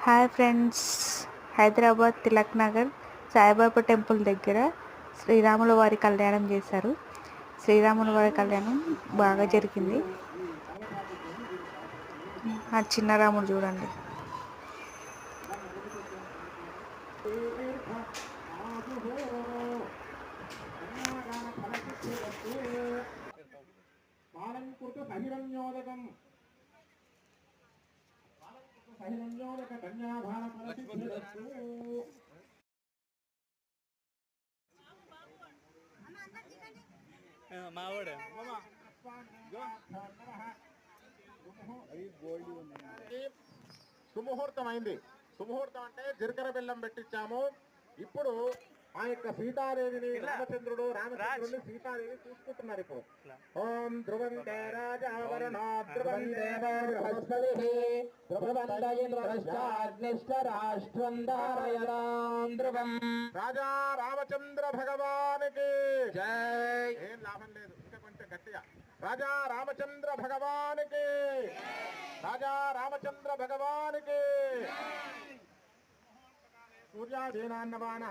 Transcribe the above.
Hi friends, Hyderabad Tilak Nagar Saibaba temple దగ్గర శ్రీరాముల వారి కళ్యాణం చేశారు. శ్రీరాముల వారి కళ్యాణం బాగా జరిగింది. ఆ చిన్న రాముడు చూడండి. సుముహూర్తం అయింది. సుముహూర్తం అంటే జీలకర్ర బెల్లం పెట్టించాము. ఇప్పుడు ఆ యొక్క సీతాదేవిని రామచంద్రుడిని సీతాదేవి చూసుకుంటున్నారు. ఇప్పుడు ఓం ధ్రువంతే రాజావరణో ధ్రువంతే బృహస్పతిః ధ్రువందైంద్రశ్చాగ్నిశ్చరాష్ట్రం ధారయతాం ధ్రువం. రాజా రామచంద్ర భగవానికి జై. ఏం లాభం లేదు, ఇంకా కొంచెం గట్టిగా. రాజా రామచంద్ర భగవానికి, రాజా రామచంద్ర భగవానికి. సూర్యాధీనాన్నవాన